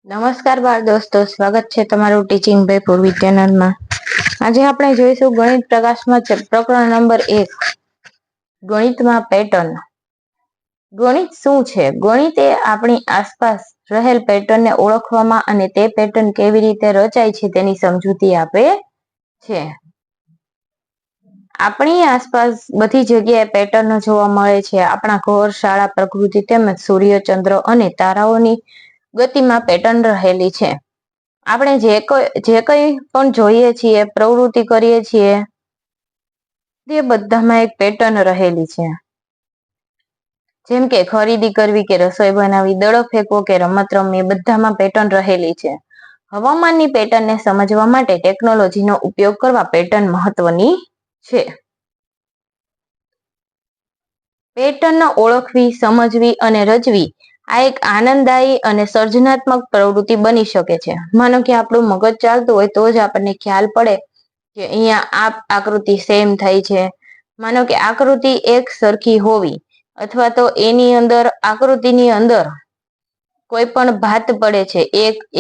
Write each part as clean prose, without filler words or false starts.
નમસ્કાર બાળ દોસ્તો, સ્વાગત છે તમારું ટીચિંગ બાય પૂર્વી ચેનલમાં। આજે આપણે જોઈશું ગણિત પ્રકાશમાં પ્રકરણ નંબર 1, ગણિતમાં પેટર્ન। ગણિત શું છે? ગણિત એ આપણી આસપાસ રહેલ પેટર્નને ઓળખવામાં અને તે પેટર્ન કેવી રીતે રચાય છે તેની સમજૂતી આપે છે। આપણી આસપાસ બધી જગ્યાએ પેટર્ન જોવા મળે છે। આપણા ઘર, શાળા, પ્રકૃતિ તેમજ સૂર્ય, ચંદ્ર અને તારાઓની ગતિમાં પેટર્ન રહેલી છે। આપણે જે કંઈ પણ જોઈએ છીએ, પ્રવૃત્તિ કરીએ છીએ, તે બધામાં એક પેટર્ન રહેલી છે। જેમ કે ખરીદી કરવી કે રસોઈ બનાવવી, દડો ફેંકવો કે રમત રમવી, બધામાં પેટર્ન રહેલી છે। હવામાનની પેટર્નને સમજવા માટે ટેકનોલોજીનો ઉપયોગ કરવા પેટર્ન મહત્વની છે। પેટર્ન ઓળખવી, સમજવી અને રચવી આ એક આનંદદાયી અને સર્જનાત્મક પ્રવૃત્તિ બની શકે છે। માનો કે આપણું મગજ ચાલતું હોય તો જ આપણને ખ્યાલ પડે કે અહીંયા આ આકૃતિ સેમ થાય છે। માનો કે આકૃતિ એક સરખી હોવી અથવા તો એની અંદર આકૃતિની અંદર કોઈ પણ ભાત પડે છે,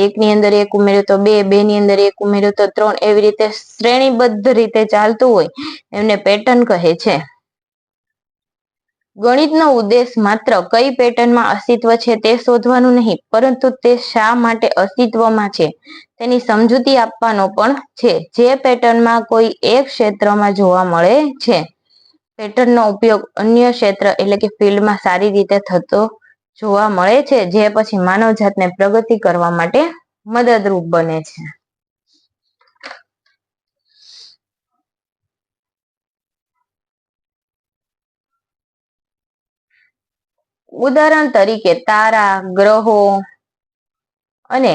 એકની અંદર એક ઉમેર્યો તો 2, 2 ની અંદર એક ઉમેર્યો તો 3, એવી રીતે શ્રેણીબદ્ધ રીતે ચાલતું હોય એમને પેટર્ન કહે છે। ગણિતનો ઉદ્દેશ માત્ર કઈ પેટર્નમાં અસ્તિત્વ છે તે શોધવાનું નહીં, પરંતુ તે શા માટે અસ્તિત્વમાં છે તેની સમજૂતી આપવાનો પણ છે। જે પેટર્નમાં કોઈ એક ક્ષેત્રમાં જોવા મળે છે, પેટર્નનો ઉપયોગ અન્ય ક્ષેત્ર એટલે કે ફિલ્ડમાં સારી રીતે થતો જોવા મળે છે, જે પછી માનવજાતને પ્રગતિ કરવા માટે મદદરૂપ બને છે। ઉદાહરણ તરીકે તારા, ગ્રહો અને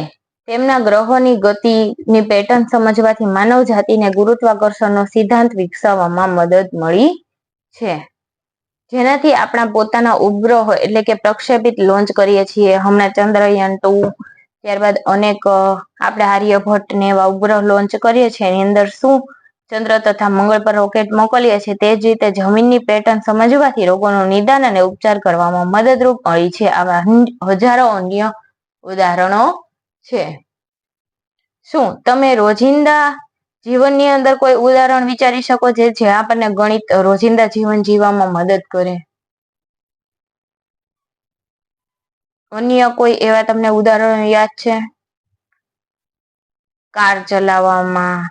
તેમના ગ્રહોની ગતિની પેટર્ન સમજવાથી માનવ જાતિને ગુરુત્વાકર્ષણનો સિદ્ધાંત વિકસાવવામાં મદદ મળી છે। જેનાથી આપણા પોતાના ઉપગ્રહો એટલે કે પ્રક્ષેપિત લોન્ચ કરીએ છીએ। હમણાં ચંદ્રયાન-2, ત્યારબાદ અનેક આપણે આર્યભટ્ટ ને એવા ઉપગ્રહ લોન્ચ કરીએ છીએ। એની અંદર શું ચંદ્ર તથા મંગળ પર રોકેટ મોકલીએ છીએ, તે જ રીતે જમીનની પેટર્ન સમજવાથી રોગોનું નિદાન અને ઉપચાર કરવામાં મદદરૂપ મળી છે। આવા હજારો અન્ય ઉદાહરણો છે। શું તમે રોજિંદા જીવનની અંદર કોઈ ઉદાહરણ વિચારી શકો જે આપણને ગણિત રોજિંદા જીવન જીવવામાં મદદ કરે? અન્ય કોઈ એવા તમને ઉદાહરણો યાદ છે? કાર ચલાવવામાં,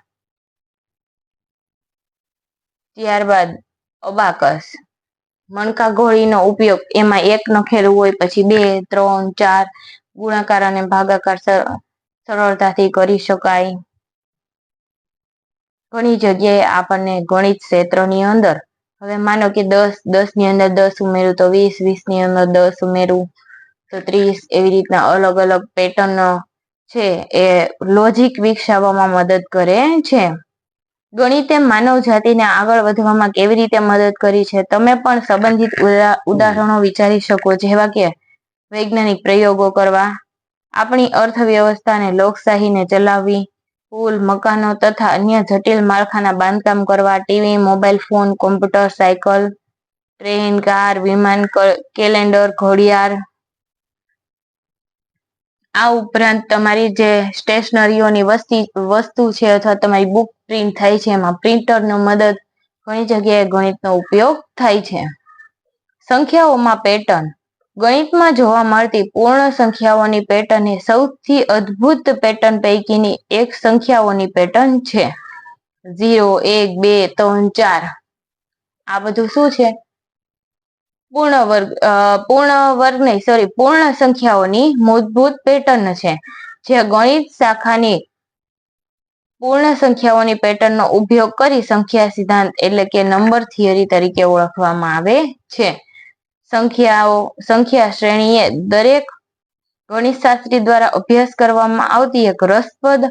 ત્યારબાદ અબાકસ, મણકા ઘોડીનો ઉપયોગ, એમાં 1 લખેલું હોય પછી 2, 3, 4 ગુણાકાર અને ભાગાકાર સરળતાથી કરી શકાય। ઘણી જગ્યાએ આપણને ગણિત ક્ષેત્રની અંદર હવે માનો કે 10 ની અંદર 10 ઉમેરું તો 20, 20 ની અંદર 10 ઉમેરું તો 30, એવી રીતના અલગ અલગ પેટર્ન છે એ લોજિક વિકસાવવામાં મદદ કરે છે। ગણિતે માનવ જાતિને આગળ વધવામાં કેવી રીતે મદદ કરી છે? તમે પણ સંબંધિત ઉદાહરણો વિચારી શકો, જેવા કે વૈજ્ઞાનિક પ્રયોગો કરવા, આપણી અર્થવ્યવસ્થા અને લોકશાહીને ચલાવવી, પુલ, મકાનો તથા અન્ય જટિલ માળખાના બાંધકામ કરવા, TV, mobile phone, computer, cycle, train, car, વિમાન, કેલેન્ડર, ઘડિયાળ। આ ઉપરાંત તમારી જે સ્ટેશનરીઓની વસ્તુ છે અથવા તમારી બુક પ્રિન્ટ થાય છે, એમાં પ્રિન્ટરનો મદદ ઘણી જગ્યાએ ગણિતનો ઉપયોગ થાય છે। સંખ્યાઓમાં પેટર્ન, ગણિતમાં જોવા મળતી પૂર્ણ સંખ્યાઓની પેટર્ન એ સૌથી અદ્ભુત પેટર્ન પૈકીની એક સંખ્યાઓની પેટર્ન છે। 0, 1, 2, 3, 4 આ બધું શું છે? પૂર્ણ સંખ્યાઓની મૂળભૂત પેટર્ન છે, જે ગણિત શાખાની પૂર્ણ સંખ્યાઓની પેટર્નનો ઉપયોગ કરી સંખ્યા સિદ્ધાંત એટલે કે નંબર થિયરી તરીકે ઓળખવામાં આવે છે। સંખ્યા શ્રેણી એ દરેક ગણિતશાસ્ત્રી દ્વારા અભ્યાસ કરવામાં આવતી એક રસપ્રદ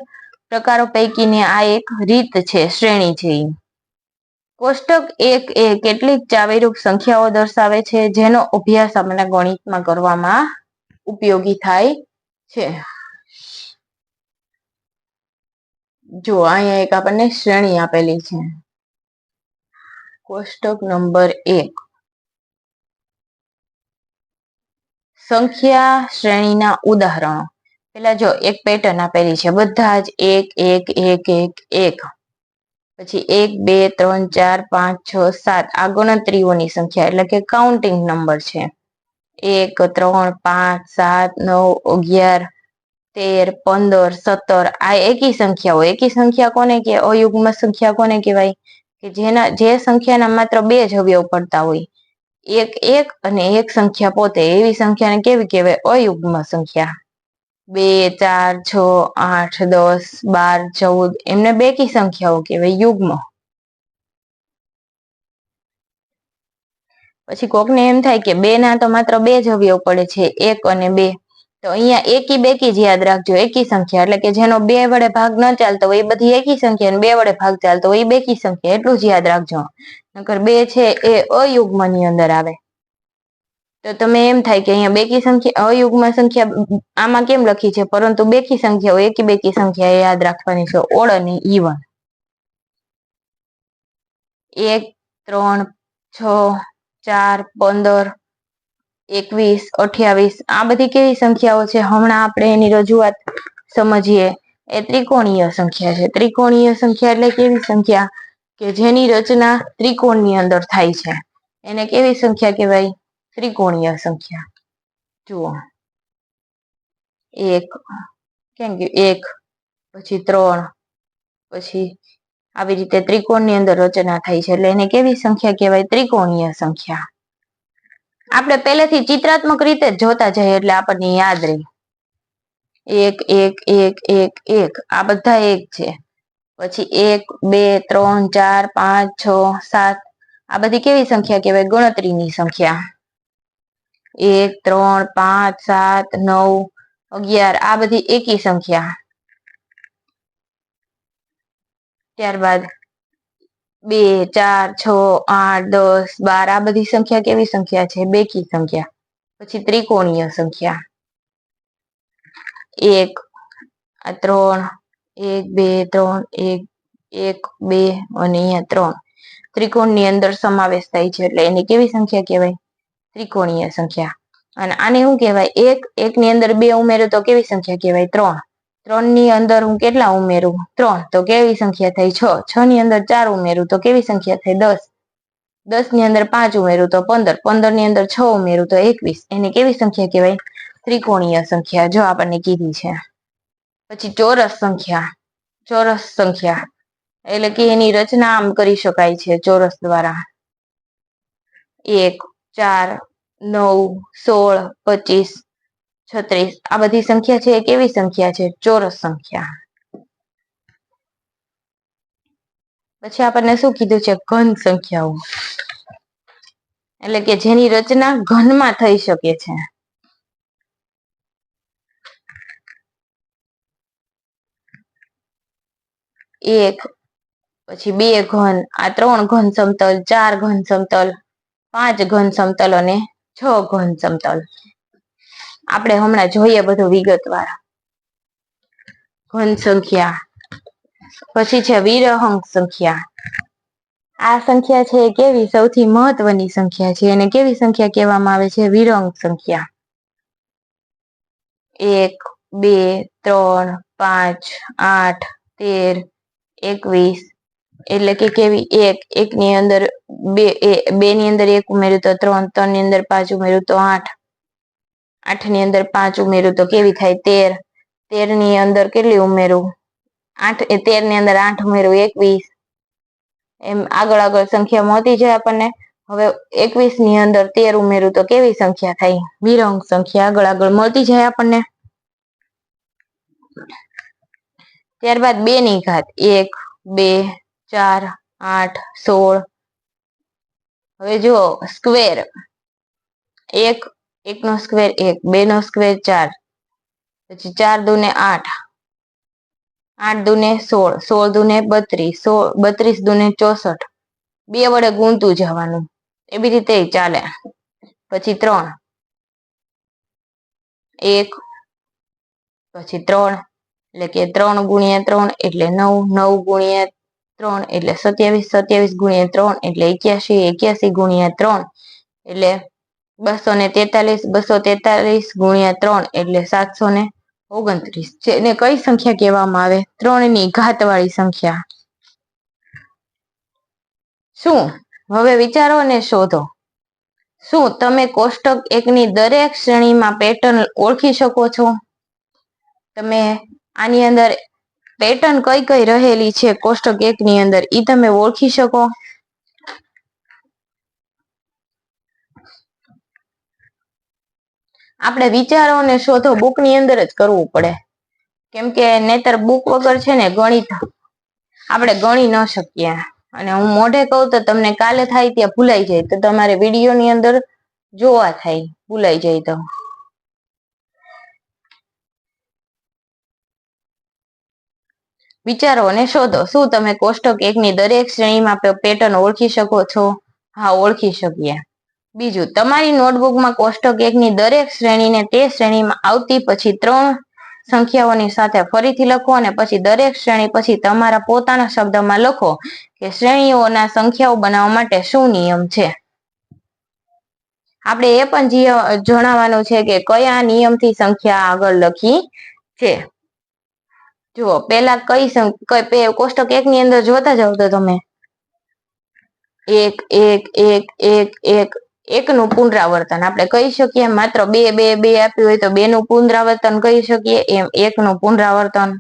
પ્રકારો પૈકીની આ એક રીત છે, શ્રેણી છે। કોષ્ટક 1 એ કેટલીક ચાવીરૂપ સંખ્યાઓ દર્શાવે છે, જેનો અભ્યાસ આપણે ગણિતમાં કરવામાં ઉપયોગી થાય છે। જો અહીંયા એક આપણને શ્રેણી આપેલી છે, કોષ્ટક નંબર 1, સંખ્યા શ્રેણીના ઉદાહરણો। પેલા જો એક પેટર્ન આપેલી છે, બધા જ 1 1 1 1 1, પછી 1 2 3 4 5 6 7 આ ગણતરીઓની સંખ્યા એટલે કે કાઉન્ટિંગ નંબર છે. 1 3 5 7 9 11 13 15 17 આ એકી સંખ્યાઓ. એકી સંખ્યા કોને કે અયુગ્મ સંખ્યા કોને કહેવાય કે જે સંખ્યાના માત્ર 2 જ અવયવ પડતા હોય, 1 1 અને એક સંખ્યા પોતે, એવી સંખ્યાને કેવી કહેવાય? અયુગ્મ સંખ્યા. 2 4 6 8 10 12 14 એમને બેકી સંખ્યાઓ કહેવાય, યુગ્મ. પછી કોકને એમ થાય કે 2 ના તો માત્ર 2 જ અવયવ પડે છે, 1 અને 2, તો અહીંયા એકી બેકી જ યાદ રાખજો. એકી સંખ્યા એટલે કે જેનો 2 વડે ભાગ ન ચાલતો હોય એ બધી એકી સંખ્યા, અને 2 વડે ભાગ ચાલતો હોય એ બેકી સંખ્યા, એટલું જ યાદ રાખજો. નકર 2 છે એ અયુગ્મની અંદર આવે. તો તમે એમ થાય કે અહીંયા બેકી સંખ્યા, અયુગ્મ સંખ્યા આમાં કેમ લખી છે, પરંતુ બેકી સંખ્યાઓ, એકી બેકી સંખ્યા યાદ રાખવાની છે, ઓડ અને ઇવન. 1 3 6 4 15 21 28 આ બધી કેવી સંખ્યાઓ છે? હમણાં આપણે એની રજૂઆત સમજીએ. એ ત્રિકોણીય સંખ્યા છે. ત્રિકોણીય સંખ્યા એટલે કેવી સંખ્યા કે જેની રચના ત્રિકોણની અંદર થાય છે, એને કેવી સંખ્યા કહેવાય? ત્રિકોણીય સંખ્યા. જુઓ, 1 કેમ કે 1, પછી 3, પછી આવી રીતે ત્રિકોણની અંદર રચના થાય છે, એટલે એને કેવી સંખ્યા કહેવાય? ત્રિકોણીય સંખ્યા. આપણે પહેલેથી ચિત્રાત્મક રીતે જ જોતા જઈએ એટલે આપણને યાદ રહે. 1 1 1 1 1 આ બધા 1 છે. પછી 1 2 3 4 5 6 7 આ બધી કેવી સંખ્યા કહેવાય? ગણતરીની સંખ્યા. 1 3 5 7 9 11 આ બધી એકી સંખ્યા. ત્યારબાદ 2 4 6 8 10 12 આ બધી સંખ્યા કેવી સંખ્યા છે? બેકી સંખ્યા. પછી ત્રિકોણીય સંખ્યા. 1 3 1 2 3 1 2 અને અહીંયા 3 ત્રિકોણની અંદર સમાવેશ થાય છે, એટલે એની કેવી સંખ્યા કહેવાય? ત્રિકોણીય સંખ્યા. અને આને શું કહેવાય? 1 ની અંદર 2 ઉમેરો તો કેવી સંખ્યા કહેવાય? 3. 3 ની અંદર હું કેટલા ઉમેરું? 3, તો કેવી સંખ્યા થઈ? 6. 6 ની અંદર 4 ઉમેરું તો કેવી સંખ્યા થઈ? 10. 10 ની અંદર 5 ઉમેરું તો 15. 15 ની અંદર 6 ઉમેરું તો 21. એને કેવી સંખ્યા કહેવાય? ત્રિકોણીય સંખ્યા. જો આપણને કીધી છે. પછી ચોરસ સંખ્યા. ચોરસ સંખ્યા એટલે કે એની રચના આમ કરી શકાય છે ચોરસ દ્વારા. 1 4 9 16 25 36 આ બધી સંખ્યા છે એ કેવી સંખ્યા છે? ચોરસ સંખ્યા. પછી આપણને શું કીધું છે? ઘન સંખ્યાઓ એટલે કે જેની રચના ઘનમાં થઈ શકે છે. 1 પછી 2 ઘન, આ 3 ઘન સમતલ, 4 ઘન સમતલ, 5 ઘન સમતલ અને 6 ઘન સમતલ. આપણે હમણાં જોઈએ બધું વિગતવાર. ઘન સંખ્યા. પછી છે વિરહંક સંખ્યા. આ સંખ્યા છે કેવી? સૌથી મહત્વની સંખ્યા છે. એને કેવી સંખ્યા કહેવામાં આવે છે? વિરહંક સંખ્યા. 1 2 3 5 8 13 21 એટલે કે કેવી? 1 ની અંદર 2 ની અંદર 1 ઉમેર્યું તો 3, 3 ની અંદર 5 ઉમેર્યું તો 8, 8 ની અંદર 5 ઉમેર્યું તો કેવી થાય? 13, 13 ની અંદર કેટલી ઉમેરું? 13 ની અંદર 8 ઉમેરું 21. એમ આગળ આગળ સંખ્યા મળતી જાય આપણને. હવે 21 ની અંદર 13 ઉમેરું તો કેવી સંખ્યા થાય? વિરહંક સંખ્યા આગળ આગળ મળતી જાય આપણને. ત્યારબાદ 2 ની ઘાત. 1 2 4 8 16. હવે જુઓ સ્ક્વેર. 1 નો સ્ક્વેર 1, 2 નો સ્ક્વેર 4, પછી 4 દુને 8, 8 દુને 16, 16 દુને 32, 32 દુને 64. 2 વડે ગુણતું જવાનું. એવી રીતે ચાલે. પછી 3, 1 પછી 3 એટલે કે 3 ગુણ્યા 3 એટલે 9, 9 ગુણ્યા 3 એટલે 27, 27 ગુણ્યા 3 એટલે 81, 81 ગુણ્યા 3 એટલે 243, 243 ગુણ્યા 3 એટલે 750. 29 જેને કઈ સંખ્યા કહેવામાં આવે? 3 ની ઘાત વાળી સંખ્યા. શું? હવે વિચારો અને શોધો. શું તમે કોષ્ટક 1 ની દરેક શ્રેણીમાં પેટર્ન ઓળખી શકો છો? તમે આની અંદર પેટર્ન કઈ કઈ રહેલી છે કોષ્ટક 1 ની અંદર ઈ તમે ઓળખી શકો? આપણે વિચારો અને શોધો બુક ની અંદર જ કરવું પડે, કેમ કે નહીતર બુક વગર છે ને ગણિત આપણે ગણી ન શકીએ. અને હું મોઢે કહું તો તમને કાલે થાય ત્યાં ભૂલાઈ જાય, તો તમારે વિડીયો ની અંદર જોવા થાય ભૂલાઈ જાય તો. વિચારો અને શોધો. શું તમે કોષ્ટક 1 ની દરેક શ્રેણીમાં પેટર્ન ઓળખી શકો છો? હા, ઓળખી શકીએ. બીજું, તમારી નોટબુકમાં કોષ્ટક 1 ની દરેક શ્રેણીને તે શ્રેણીમાં આવતી પછી 3 સંખ્યાઓની સાથે ફરીથી લખો અને પછી દરેક શ્રેણી પછી તમારા પોતાના શબ્દમાં લખો કે શ્રેણીઓના સંખ્યાઓ બનાવવા માટે શું નિયમ છે. આપણે એ પણ જણાવવાનું છે કે કયા નિયમથી સંખ્યા આગળ લખી છે. જુઓ, પેલા કોષ્ટક 1 ની અંદર જોતા જાવ તો તમે 1 1 1 1 1 એકનું પુનરાવર્તન આપણે કહી શકીએ. માત્ર 2 2 2 આપ્યું હોય તો 2 નું પુનરાવર્તન કહી શકીએ. એમ 1 નું પુનરાવર્તન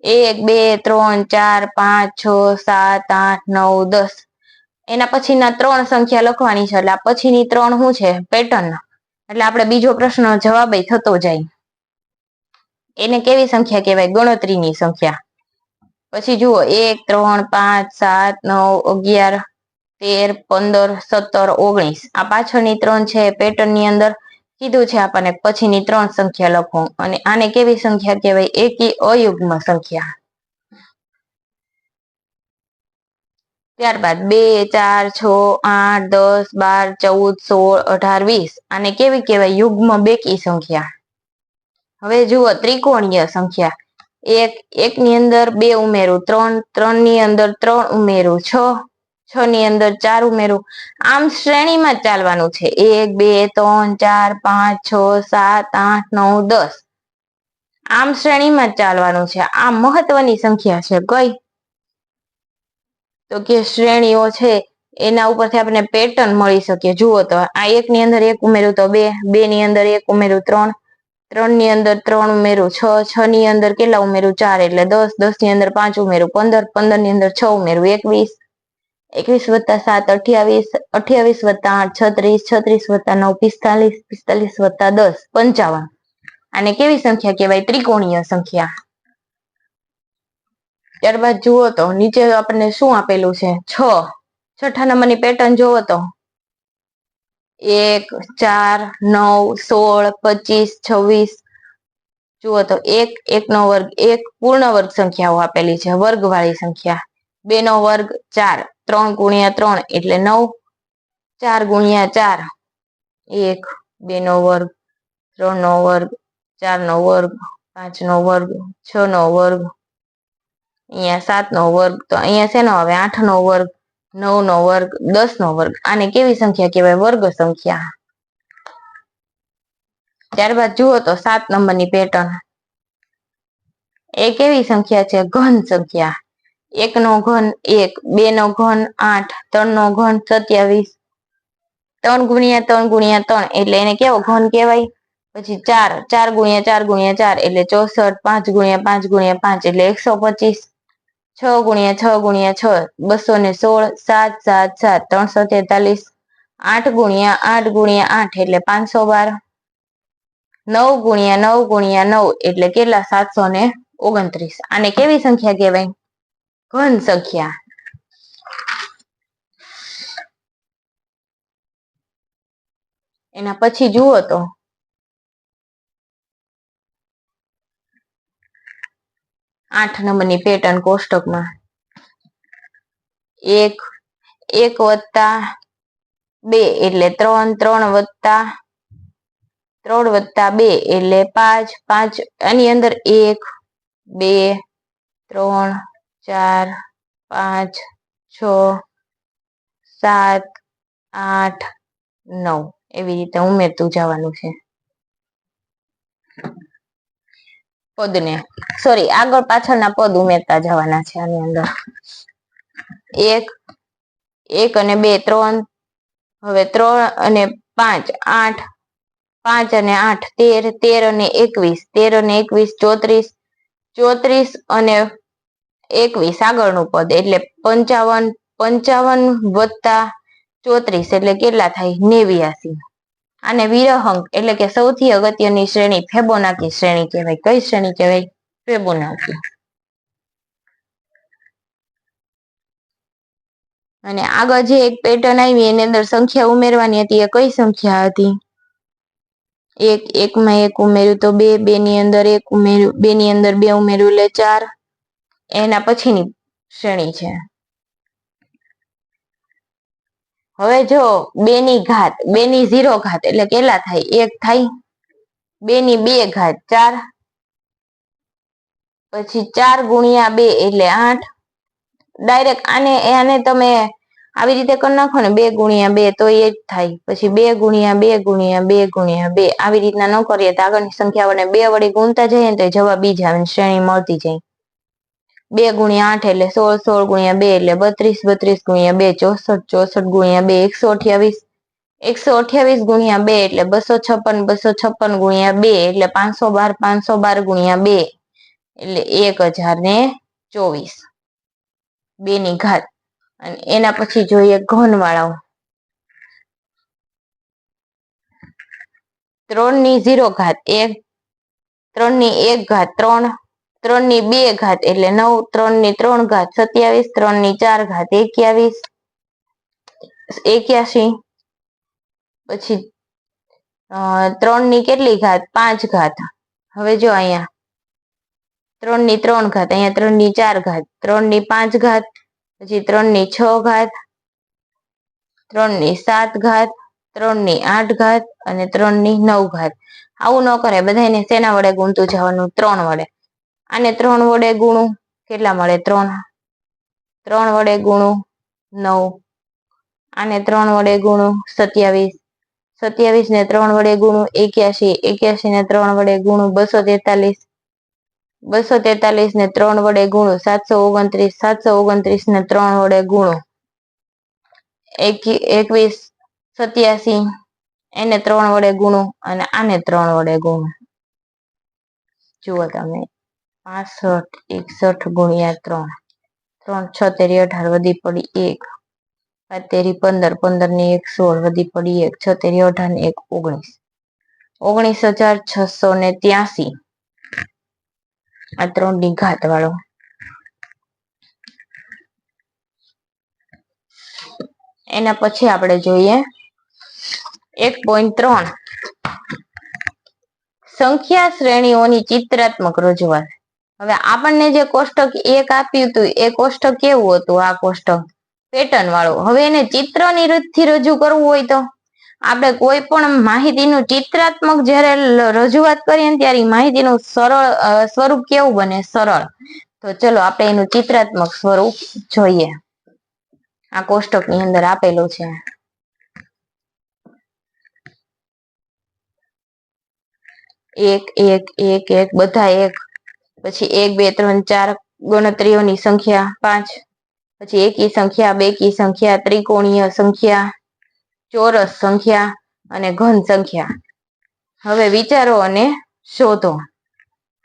1 2 3 4 5 6 7 8 9 10 એના પછીના 3 સંખ્યા લખવાની છે. એટલે આ પછીની 3 શું છે? પેટર્ન. એટલે આપણે બીજો પ્રશ્ન જવાબ થતો જાય. એને કેવી સંખ્યા કહેવાય? ગણતરીની સંખ્યા. પછી જુઓ 1 3 5 7 9 11 13 15 17 19 આ પાછળની 3 છે પેટર્ન ની અંદર કીધું છે આપણને પછીની 3 સંખ્યા લખો. અને આને કેવી સંખ્યા કહેવાય? એકી અયુગ્મ સંખ્યા. ત્યારબાદ 2 4 6 8 10 12 14 16 18 20 આને કેવી કહેવાય? યુગ્મ બેકી સંખ્યા. હવે જુઓ ત્રિકોણીય સંખ્યા. 1 ની અંદર 2 ઉમેરું, 3 3 ની અંદર 3 ઉમેરું, 6 6 ની અંદર 4 ઉમેરું. આમ શ્રેણીમાં જ ચાલવાનું છે. 1 2 3 4 5 6 7 8 9 10 આમ શ્રેણીમાં જ ચાલવાનું છે. આ મહત્વની સંખ્યા છે. કઈ? તો કે શ્રેણીઓ છે એના ઉપરથી આપણને પેટર્ન મળી શકે. જુઓ તો આ 1 ની અંદર 1 ઉમેરું તો 2 2 ની અંદર 1 ઉમેરું 3 3 ની અંદર 3 ઉમેરું 6 6 ની અંદર કેટલા ઉમેરું? 4 એટલે 10 10 ની અંદર 5 ઉમેરું 15 15 ની અંદર 6 ઉમેરું 21 21 + 7 28 28 + 8 36 36 + 9 45 45 + 10 55 આને કેવી સંખ્યા કહેવાય? ત્રિકોણીય સંખ્યા. ત્યારબાદ જુઓ તો નીચે આપણને શું આપેલું છે? 6 છઠ્ઠા નંબરની પેટર્ન જુઓ તો 1 4 9 16 25 26 જુઓ તો 1 1 નો વર્ગ 1 પૂર્ણ વર્ગ સંખ્યાઓ આપેલી છે. વર્ગવાળી સંખ્યા. 2 નો વર્ગ 4 3 × 3 એટલે 9 4 × 4 1 2 નો વર્ગ 3 નો વર્ગ 4 નો વર્ગ 5 નો વર્ગ 6 નો વર્ગ અહીંયા 7 નો વર્ગ તો અહીંયા શેનો આવે? 8 નો વર્ગ 9 નો વર્ગ 10 નો વર્ગ આને કેવી સંખ્યા કહેવાય? વર્ગ સંખ્યા. ત્યારબાદ જુઓ તો 7 નંબરની પેટર્ન. એ કેવી સંખ્યા છે? ઘન સંખ્યા. 1 નો ઘન 1 2 નો ઘન 8 3 નો ઘન 27 3 × 3 × 3 એટલે એને કેવો ઘન કહેવાય? પછી 4 4 × 4 × 4 એટલે 64 5 × 5 × 5 એટલે 125 6 × 6 × 6 216 7 7 7 343 8 × 8 × 8 એટલે 512 9 × 9 × 9 એટલે કેટલા? 729 આને કેવી સંખ્યા કહેવાય? ઘન સંખ્યા. એના પછી જુઓ તો 8 નંબરની પેટર્ન કોષ્ટકમાં 1 1 + 2 એટલે 3 3 + 3 + 2 એટલે 5 5 આની અંદર 1 2 3 4 5 6 7 8 9 એવી રીતે ઉમેરતું જવાનું છે. પદને સોરી આગળ પાછળના પદ ઉમેરતા જવાના છે આની અંદર. 1 અને 2 3, હવે 3 અને 5 8, 5 અને 8 13, 13 અને 21, 13 અને 21 34, 34 અને 21 આગળનું પદ એટલે 55, 55 વત્તા 34 એટલે કેટલા થાય 89. આને વિરહંક એટલે કે સૌથી અગત્યની શ્રેણી ફેબોનાકી શ્રેણી કહેવાય. કઈ શ્રેણી કહેવાય? ફેબોનાકી. અને આગળ જે એક પેટર્ન આવી એની અંદર સંખ્યા ઉમેરવાની હતી એ કઈ સંખ્યા હતી? 1 માં 1 ઉમેર્યું તો 2, 2 ની અંદર 1 ઉમેર્યું, 2 ની અંદર 2 ઉમેર્યું એટલે 4. એના પછીની શ્રેણી છે. હવે જો 2 ની ઘાત, 2 ની 0 ઘાત એટલે કેટલા થાય? 1 થાય. 2 ની 2 ઘાત 4, પછી 4 ગુણ્યા 2 એટલે 8. ડાયરેક્ટ આને તમે આવી રીતે કરી નાખો ને 2 ગુણ્યા 2 તો એ જ થાય. પછી 2 ગુણ્યા 2 ગુણ્યા 2 ગુણ્યા 2 આવી રીતના ન કરીએ તો આગળની સંખ્યાઓને 2 વડે ગુણતા જઈએ ને તો જવાબ ઈ જ આવે, શ્રેણી મળતી જાય. 2 ગુણ્યા 8 એટલે 16, 16 ગુણ્યા 2 એટલે 32, 32 ગુણ્યા 2 64, 64 ગુણ્યા 2 128, 128 ગુણ્યા 2 એટલે 256, 256 ગુણ્યા 2 એટલે 512, 512 ગુણ્યા 2 એટલે 1024. 2 ની ઘાત. અને એના પછી જોઈએ ઘન વાળાઓ. 3 ની 0 ઘાત 1, 3 ની 1 ઘાત 3, 3 ની 2 ઘાત એટલે 9, 3 ની 3 ઘાત 27, 3 ની 4 ઘાત 21, 81. પછી 3 ની કેટલી ઘાત? 5 ઘાત. હવે જો અહીંયા 3 ની 3 ઘાત, અહીંયા 3 ની 4 ઘાત, 3 ની 5 ઘાત, પછી 3 ની 6 ઘાત, 3 ની 7 ઘાત, 3 ની 8 ઘાત અને 3 ની 9 ઘાત. આવું ન કરે, બધાને શેના વડે ગુણતું જવાનું? 3 વડે. આને 3 વડે ગુણું કેટલા મળે? 3. 3 વડે ગુણું 9. આને 3 વડે ગુણું 27, 27 ને 3 વડે ગુણું 81, 81 ને 3 વડે ગુણું 243, 243 ને 3 વડે ગુણું 729, 729 ને 3 વડે ગુણું 21, 87. એને 3 વડે ગુણું અને આને 3 વડે ગુણું. જુઓ તમે 65, 61 ગુણ્યા 3, 3 6 તેરી 18 વધી પડી 1, 5 તેરી 15, 15 ની 1 16 વધી પડી 1, 6 તેરી 18 ને 1 19, 19,683. આ 3 ની ઘાત વાળો. એના પછી આપણે જોઈએ 1.3 સંખ્યા શ્રેણીઓની ચિત્રાત્મક રજૂઆત. હવે આપણને જે કોષ્ટક 1 આપ્યું હતું એ કોષ્ટક કેવું હતું? આ કોષ્ટક પેટર્ન વાળું. હવે એને ચિત્રની રીતથી રજૂ કરવું હોય તો આપણે કોઈ પણ માહિતીનું ચિત્રાત્મક જ્યારે રજૂઆત કરીએ ને ત્યારે માહિતીનું સરળ સ્વરૂપ કેવું બને? સરળ. તો ચલો આપણે એનું ચિત્રાત્મક સ્વરૂપ જોઈએ. આ કોષ્ટકની અંદર આપેલું છે. એક એક એક એક બધા એક, પછી 1 2 3 4 ગણતરીઓની સંખ્યા 5, પછી એકી સંખ્યા, બેકી સંખ્યા, ત્રિકોણીય સંખ્યા, ચોરસ સંખ્યા અને ઘન સંખ્યા. હવે વિચારો અને શોધો.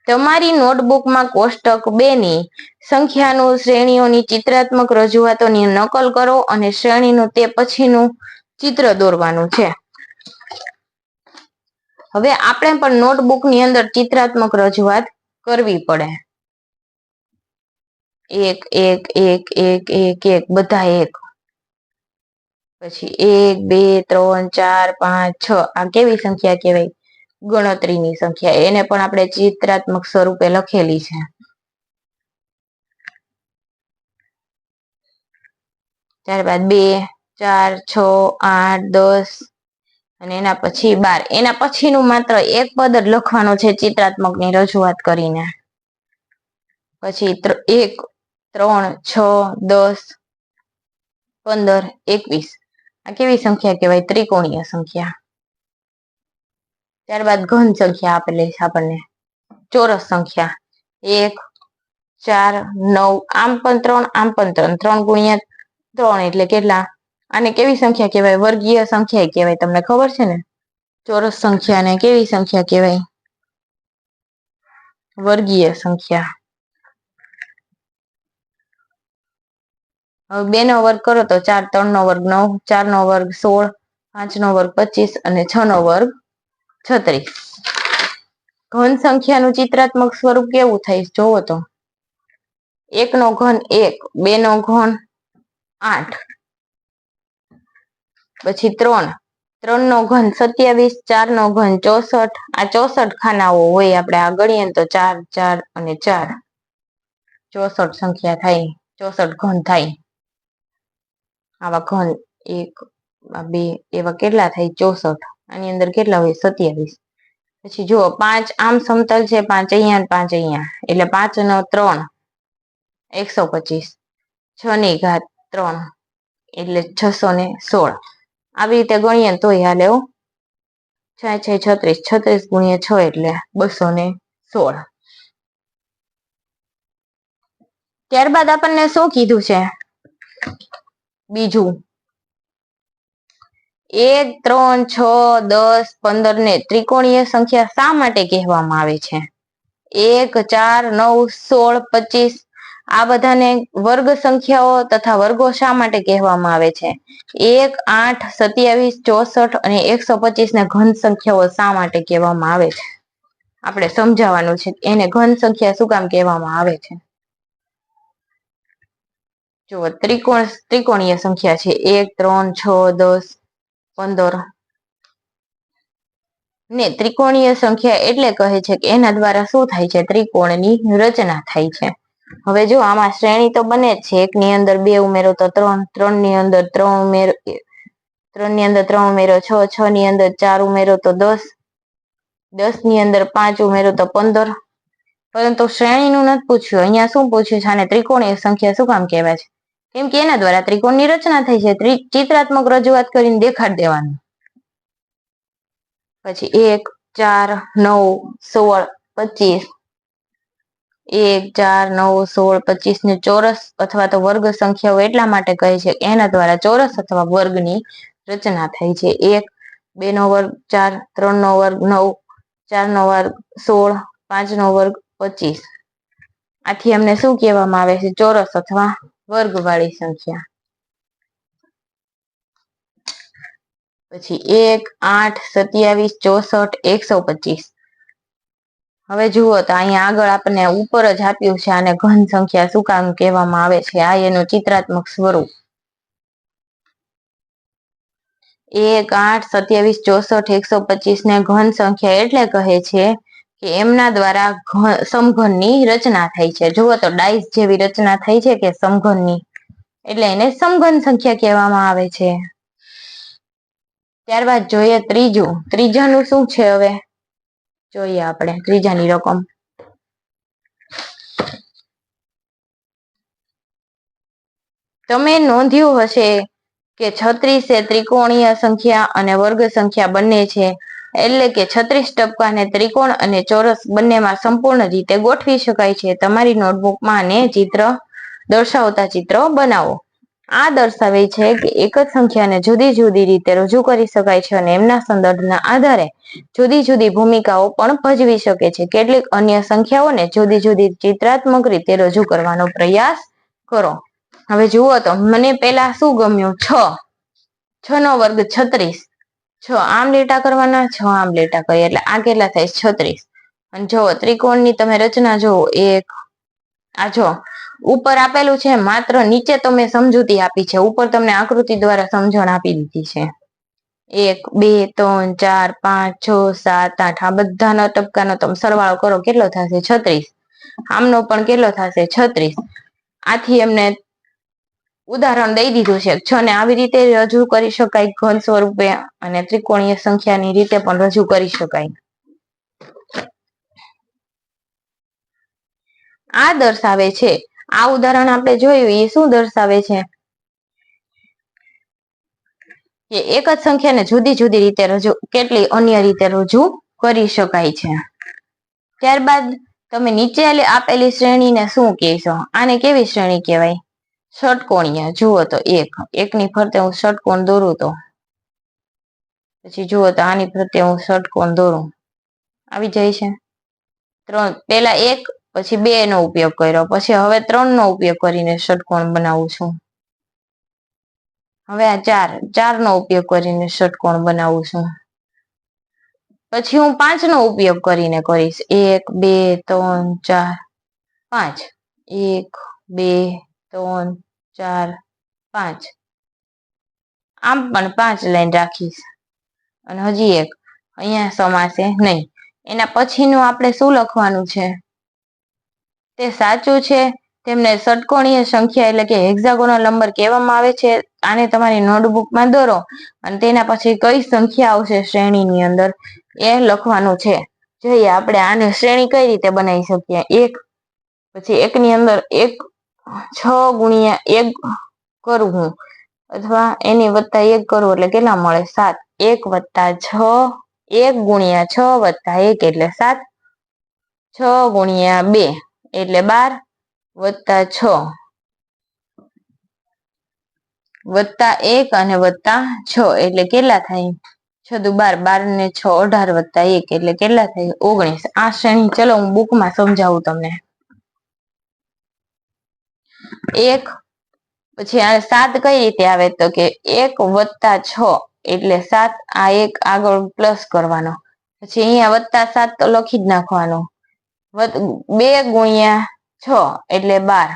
તમારી નોટબુકમાં કોષ્ટક 2 ની સંખ્યાનું શ્રેણીઓની ચિત્રાત્મક રજૂઆતોની નકલ કરો અને શ્રેણીનું તે પછીનું ચિત્ર દોરવાનું છે. હવે આપણે પણ નોટબુકની અંદર ચિત્રાત્મક રજૂઆત કરવી પડે. 1 1 1 1 1 1 બધા 1, પછી 1 2 3 4 5 6 આ કેવી સંખ્યા કહેવાય? ગણતરીની સંખ્યા. એને પણ આપણે ચિત્રાત્મક સ્વરૂપે લખેલી છે. ત્યારબાદ 2 4 6 8 10 અને એના પછી 12. એના પછીનું માત્ર એક પદ જ લખવાનું છે ચિત્રાત્મકની રજૂઆત કરીને. પછી 1 3 6 10 15 21 આ કેવી સંખ્યા કહેવાય? ત્રિકોણીય સંખ્યા. ત્યારબાદ ઘન સંખ્યા આપેલી છે આપણને ચોરસ સંખ્યા 1 4 9 આમ પણ 3 આમ પણ 3 3 ગુણ્યા 3 એટલે કેટલા? આને કેવી સંખ્યા કહેવાય? વર્ગીય સંખ્યા કહેવાય. તમને ખબર છે ને? ચોરસ સંખ્યાને કેવી સંખ્યા કહેવાય? વર્ગીય સંખ્યા. હવે 2 નો વર્ગ કરો તો 4, 3 નો વર્ગ 9, 4 નો વર્ગ 16, 5 નો વર્ગ 25 અને 6 નો વર્ગ 36. ઘન સંખ્યાનું ચિત્રાત્મક સ્વરૂપ કેવું થાય જોવો તો 1 નો ઘન 1, 2 નો ઘન 8, પછી 3, 3 નો ઘન 27, 4 નો ઘન 64. આ 64 ખાનાઓ હોય. આપણે આ ગણીએ તો 4, 4 અને 4 64 સંખ્યા થાય, 64 ઘન થાય. આવા ઘન 1, 2 એવા કેટલા થાય? 64. આની અંદર કેટલા હોય? 27. પછી જુઓ 5 આમ સમતલ છે, 5 અહીંયા 5 અહીંયા એટલે 5 નો 3 125, 6 ની ઘાત 3 એટલે 616. આવી રીતે ગણીએ તોય હાલે. 6 6 36, 36 ગુણ્યા 6 એટલે 216. ત્યારબાદ આપણને શું કીધું છે? બીજું 1 3 6 10 15 ને ત્રિકોણીય સંખ્યા શા માટે કહેવામાં આવે છે? 1 4 9 16 25 આ બધાને વર્ગ સંખ્યાઓ તથા વર્ગો શા માટે કહેવામાં આવે છે? 1 8 27 64 અને 125 ને ઘન સંખ્યાઓ શા માટે કહેવામાં આવે છે? આપણે સમજાવવાનું છે એને ઘન સંખ્યા શું કામ કહેવામાં આવે છે. જો ત્રિકોણીય સંખ્યા છે 1 3 6 10 15 ને ત્રિકોણીય સંખ્યા એટલે કહે છે કે એના દ્વારા શું થાય છે? ત્રિકોણની રચના થાય છે. હવે જો આમાં શ્રેણી તો બને જ છે. 1 ની અંદર 2 ઉમેરો તો 3, 3 ની અંદર 3 ઉમેરો 3 ની અંદર 3 ઉમેરો 6, 6 ની અંદર 4 ઉમેરો તો 10, 10 ની અંદર 5 ઉમેરો તો 15. પરંતુ શ્રેણીનું નથી પૂછ્યું. અહીંયા શું પૂછ્યું છે? આને ત્રિકોણીય સંખ્યા શું કામ કહેવાય છે? કેમ કે એના દ્વારા ત્રિકોણની રચના થઈ છે. ચિત્રાત્મક રજૂઆત કરીને દેખાડી દેવાનું. પછી 1 4 9 16 25 1 4 9 16 25 ને ચોરસ અથવા તો વર્ગ સંખ્યાઓ એટલા માટે કહે છે કે એના દ્વારા ચોરસ અથવા વર્ગની રચના થાય છે. 1 2 નો વર્ગ 4, 3 નો વર્ગ 9, 4 નો વર્ગ 16, 5 નો વર્ગ 25. આથી અમને શું કહેવામાં આવે છે? ચોરસ અથવા વર્ગવાળી સંખ્યા. પછી 1 8 27 64 125. હવે જુઓ તો અહીંયા આગળ આપણને ઉપર જ આપ્યું છે આને ઘન સંખ્યા શું કામ કહેવામાં આવે છે? આ એનું ચિત્રાત્મક સ્વરૂપ 1 8 27 64 125 ને ઘન સંખ્યા એટલે કહે છે કે એમના દ્વારા સમઘનની રચના થઈ છે. જુઓ તો ડાઈસ જેવી રચના થઈ છે કે સમઘનની, એટલે એને સમઘન સંખ્યા કહેવામાં આવે છે. ત્યારબાદ જોઈએ ત્રીજાનું શું છે? હવે જોઈએ આપણે ત્રીજાની રકમ. તમે નોંધ્યું હશે કે 36 એ ત્રિકોણીય સંખ્યા અને વર્ગ સંખ્યા બંને છે. એટલે કે 36% ને ત્રિકોણ અને ચોરસ બંનેમાં સંપૂર્ણ રીતે ગોઠવી શકાય છે. તમારી નોટબુકમાં આને ચિત્ર દર્શાવતા ચિત્ર બનાવો. આ દર્શાવે છે કે એક જ સંખ્યાને જુદી જુદી રીતે રજૂ કરી શકાય છે અને એમના સંદર્ભના આધારે જુદી જુદી ભૂમિકાઓ પણ ભજવી શકે છે. કેટલીક અન્ય સંખ્યાઓને જુદી જુદી ચિત્રાત્મક રીતે રજૂ કરવાનો પ્રયાસ કરો. હવે જુઓ તો મને પેલા શું ગમ્યું? 6 નો વર્ગ 36. 6 આમ લીટા કરવાના, 6 આમ લીટા કરીએ એટલે આ કેટલા થાય? 36. અને જો ત્રિકોણની તમે રચના જોવો, એક આ જો ઉપર આપેલું છે, માત્ર નીચે તમે સમજૂતી આપી છે. ઉપર તમને આકૃતિ દ્વારા સમજણ આપી દીધી છે. 1 2 3 4 5 6 7 8 આ બધાનો ટપકાનો તમે સરવાળો કરો કેટલો થશે? 36. આમનો પણ કેટલો થશે? 36. આથી એમને ઉદાહરણ દઈ દીધું છે. 6 ને આવી રીતે રજૂ કરી શકાય ઘન સ્વરૂપે અને ત્રિકોણીય સંખ્યાની રીતે પણ રજૂ કરી શકાય. આ દર્શાવે છે, આ ઉદાહરણ આપણે જોયું એ શું દર્શાવે છે? કે એક જ સંખ્યાને જુદી જુદી રીતે કેટલી અન્ય રીતે રજૂ કરી શકાય છે. ત્યારબાદ તમે નીચે આપેલી શ્રેણીને શું કહેશો? આને કેવી શ્રેણી કહેવાય? ષટકોણીય. જુઓ તો એકની ફરતે હું ષટકોણ દોરું તો પછી જુઓ તો આની ફરતે હું ષટકોણ દોરું, આવી જાય છે. 3 પેલા 1 પછી 2 નો ઉપયોગ કર્યો, પછી હવે 3 નો ઉપયોગ કરીને ષટકોણ બનાવું છું. હવે આ 4 નો ઉપયોગ કરીને ષટકોણ બનાવું છું. પછી હું 5 નો ઉપયોગ કરીને કરીશ. 1 2 3 4 5. 1 2 3 4 5. આમ પણ 5 લાઈન રાખીશ. અને હજી એક અહીંયા સમાશે નહીં. એના પછીનું આપણે શું લખવાનું છે? તે સાચું છે. તેમને ષટકોણીય સંખ્યા એટલે કે હેક્સાગોનલ નંબર કહેવામાં આવે છે. આને તમારી નોટબુકમાં દોરો અને તેના પછી કઈ સંખ્યા આવશે શ્રેણીની અંદર એ લખવાનું છે. જોઈએ આપણે આને શ્રેણી કઈ રીતે બનાવી શકીએ. 1 પછી 1 ની અંદર 6 ગુણ્યા 1 કરું હું, અથવા એની વત્તા 1 કરું એટલે કેટલા મળે? 7. 1 + 6, 1 ગુણ્યા 6 વત્તા 1 એટલે 7. 6 ગુણ્યા 2 એટલે 12 વત્તા 6 વત્તા 1 અને વત્તા 6 એટલે કેટલા થાય? 6 દુ 12, 12 ને 6 18 વત્તા 1 એટલે કેટલા થાય? 19. આ શ્રેણી ચલો હું બુકમાં સમજાવું તમને. 1 પછી આ 7 કઈ રીતે આવે? તો કે 1 વત્તા 6 એટલે 7. આ 1 આગળ પ્લસ કરવાનો, પછી અહીંયા વત્તા 7 તો લખી જ નાખવાનો. 2 ગુણ્યા 6 એટલે 12.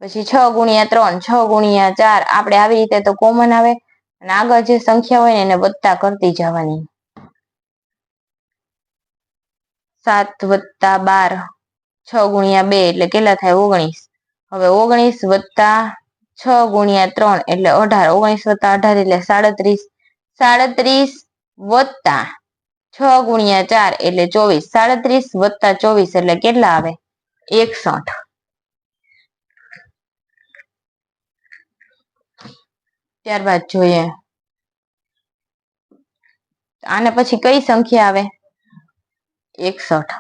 પછી 6 ગુણ્યા 3, 6 ગુણ્યા 4. આપણે આવી રીતે તો કોમન આવે અને આગળ જે સંખ્યા હોય ને એને વત્તા કરતી જવાની. 7 વત્તા 12, 6 ગુણ્યા 2 એટલે કેટલા થાય? 19. હવે 19 વત્તા 6 ગુણ્યા 3 એટલે 18. 19 વત્તા 18 એટલે 37. 37 વત્તા 6 ગુણ્યા 4 એટલે 24. 37 વત્તા 24 એટલે કેટલા આવે? 61. ત્યારબાદ જોઈએ આને પછી કઈ સંખ્યા આવે? 61.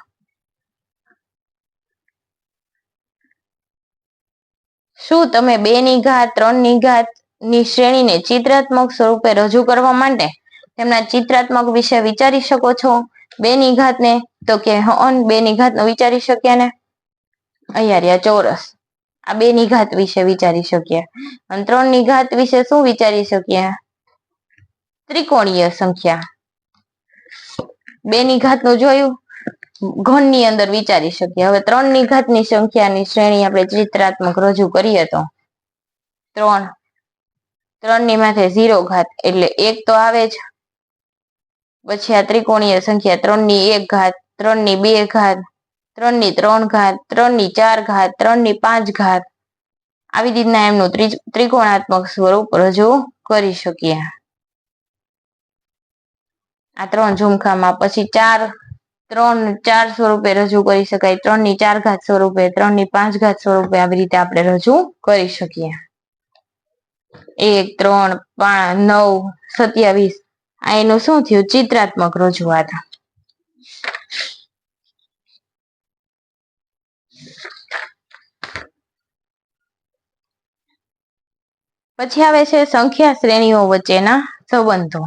શું તમે 2 ની ઘાત 3 ની ઘાત ની શ્રેણીને ચિત્રાત્મક સ્વરૂપે રજૂ કરવા માટે તેમના ચિત્રાત્મક વિશે વિચારી શકો છો? 2 ની ઘાત ને તો કે 2 ની ઘાત નો વિચારી શકીએ ને, અહીંયા રહ્યા ચોરસ. આ 2 ની ઘાત વિશે વિચારી શકીએ. અને 3 ની ઘાત વિશે શું વિચારી શકીએ? ત્રિકોણીય સંખ્યા. 2 ની ઘાત નું જોયું, ઘન ની અંદર વિચારી શકીએ. હવે 3 ની ઘાત ની સંખ્યાની શ્રેણી આપણે ચિત્રાત્મક રજૂ કરીએ તો 3. 3 ની માથે 0 ઘાત એટલે 1 તો આવે જ. પછી આ ત્રિકોણીય સંખ્યા 3 ની 1 ઘાત, 3 ની 2 ઘાત, 3 ની 3 ઘાત, 3 ની 4 ઘાત, 3 ની 5 ઘાત. આવી રીતના એમનું ત્રિકોણાત્મક સ્વરૂપ રજૂ કરી શકીએ. આ 3 ઝુમખામાં પછી 4 સ્વરૂપે રજૂ કરી શકાય. 3 ની 4 ઘાત સ્વરૂપે, 3 ની 5 ઘાત સ્વરૂપે આવી રીતે આપણે રજૂ કરી શકીએ. 1 3 5 9 27. આ એનું શું થયું? ચિત્રાત્મક રજૂઆત. પછી આવે છે સંખ્યા શ્રેણીઓ વચ્ચેના સંબંધો.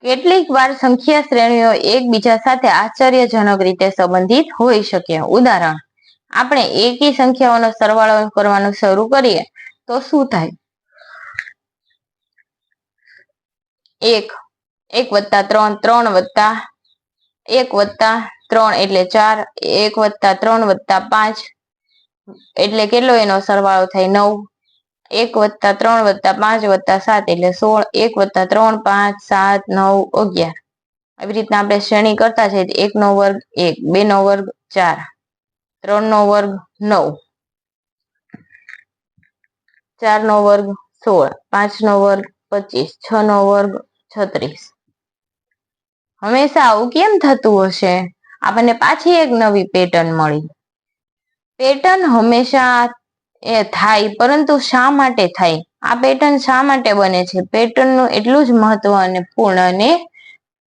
કેટલીક વાર સંખ્યા શ્રેણીઓ એકબીજા સાથે આશ્ચર્યજનક રીતે સંબંધિત હોઈ શકે. ઉદાહરણ, આપણે એકી સંખ્યાઓનો સરવાળો કરવાનું શરૂ કરીએ તો શું થાય? 1 વત્તા 3, 3 વત્તા 1 વત્તા 3 એટલે 4, 1 વત્તા 3 વત્તા 5 એટલે કેટલો એનો સરવાળો થાય? 9. 1 વત્તા 3 વત્તા 5 વત્તા 7 એટલે 16. 1 વત્તા 3 5 7 9 11. આવી રીતના આપણે શ્રેણી કરતા જઈએ. 1 નો વર્ગ 1, 2 નો વર્ગ 4, 3 નો વર્ગ 9, 4 નો વર્ગ 16, 5 નો વર્ગ 25, 6 નો વર્ગ 36. હંમેશા આવું કેમ થતું હશે? આપણને પાછી એક નવી પેટર્ન મળી. પેટર્ન હંમેશા એ થાય, પરંતુ શા માટે થાય? આ પેટર્ન શા માટે બને છે? પેટર્નનું એટલું જ મહત્વ અને પૂર્ણ અને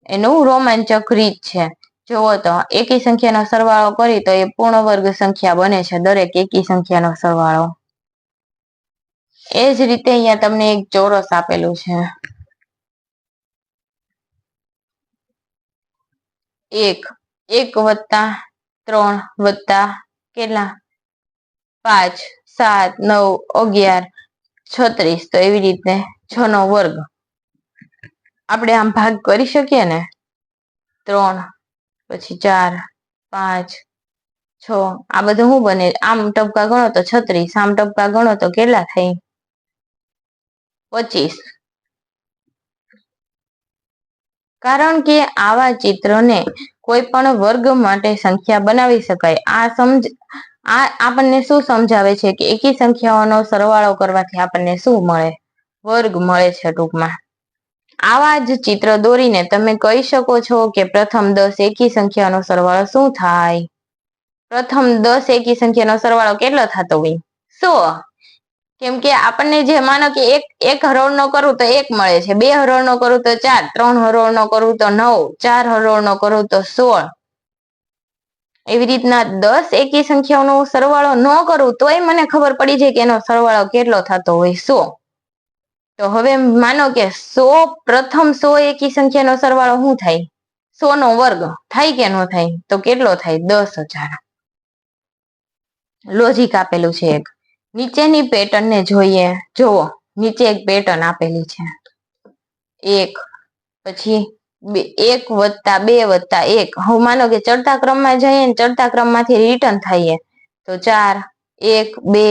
એનું રોમાંચક રીત છે. જુઓ તો એકી સંખ્યાનો સરવાળો કરી તો એ પૂર્ણ વર્ગ સંખ્યા બને છે, દરેક એકી સંખ્યાનો સરવાળો. એ જ રીતે અહીંયા તમને એક ચોરસ આપેલું છે. 1 વત્તા 3 વત્તા કેટલા 5 7 9 11 36, તો એવી રીતે 6 નો વર્ગ આપણે આમ ભાગ કરી શકીએ ને. 3 પછી 4 5 6, આ બધું શું બને? આમ ટપકા ગણો તો 36, આમ ટપકા ગણો તો કેટલા થાય? 25. કારણ કે આવા ચિત્રને કોઈ પણ વર્ગ માટે સંખ્યા બનાવી શકાય. આ આપણને શું સમજાવે છે કે એકી સંખ્યાઓનો સરવાળો કરવાથી આપણને શું મળે? વર્ગ મળે છે ટૂંકમાં. આવા જ ચિત્ર દોરીને તમે કહી શકો છો કે પ્રથમ 10 એકી સંખ્યાનો સરવાળો શું થાય? પ્રથમ 10 એકી સંખ્યાનો સરવાળો કેટલો થતો હોય? 100. કેમ કે આપણને જે માનો કે એક હરોળ નો કરું તો 1 મળે છે, 2 હરોળ નો કરું તો 4, 3 હરોળ નો કરું તો 9, 4 હરોળ નો કરું તો 16. એવી રીતના 10 એકી સંખ્યાઓનો સરવાળો ન કરું તોય મને ખબર પડી જાય કે એનો સરવાળો કેટલો થતો હોય? 100. તો હવે માનો કે 100 પ્રથમ 100 એકી સંખ્યાનો સરવાળો શું થાય? 100 નો વર્ગ થાય કે ન થાય? તો કેટલો થાય? 10,000. લોજિક આપેલું છે એક. નીચેની પેટર્નને જોઈએ. જુઓ, નીચે એક પેટર્ન આપેલી છે. 1 પછી 1 વત્તા 2 વત્તા 1. હું માનો કે ચડતા ક્રમમાં જઈએ ને ચડતા ક્રમમાંથી રિટર્ન થઈએ તો 4 1 2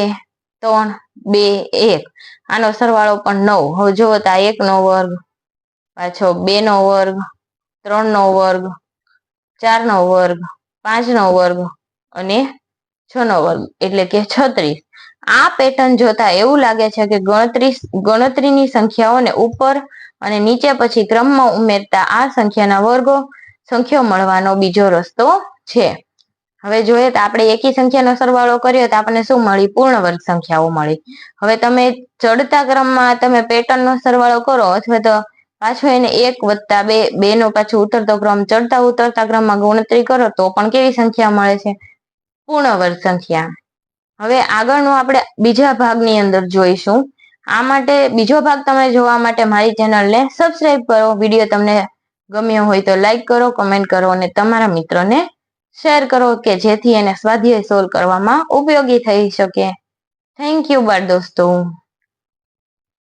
3 2 1. આનો સરવાળો પણ 9. હવે જુઓ તો 1 નો વર્ગ, પાછો 2 નો વર્ગ, 3 નો વર્ગ, 4 નો વર્ગ, 5 નો વર્ગ અને 6 નો વર્ગ, એટલે કે 36. આ પેટર્ન જોતા એવું લાગે છે કે ગણતરીની સંખ્યાઓને ઉપર અને નીચે પછી ક્રમમાં ઉમેરતા આ સંખ્યાઓ મળવાનો બીજો રસ્તો છે. હવે જોઈએ તો આપણે એકી સંખ્યાનો સરવાળો કર્યો તો આપણને શું મળી? પૂર્ણ વર્ગ સંખ્યાઓ મળી. હવે તમે ચડતા ક્રમમાં તમે પેટર્નનો સરવાળો કરો અથવા તો પાછો એને 1 વત્તા 2 નો પાછો ઉતરતો ક્રમ ચડતા ઉતરતા ક્રમમાં ગણતરી કરો તો પણ કેવી સંખ્યા મળે છે? પૂર્ણ વર્ગ સંખ્યા. હવે આગળનું આપણે બીજા ભાગની અંદર જોઈશું. આ માટે બીજો ભાગ તમે જોવા માટે મારી ચેનલને સબસ્ક્રાઇબ કરો. વિડીયો તમને ગમ્યો હોય તો લાઈક કરો, કમેન્ટ કરો અને તમારા મિત્રોને શેર કરો કે જેથી એને સ્વાધ્યાય સોલ્વ કરવામાં ઉપયોગી થઈ શકે. થેન્ક યુ બાળ દોસ્તો.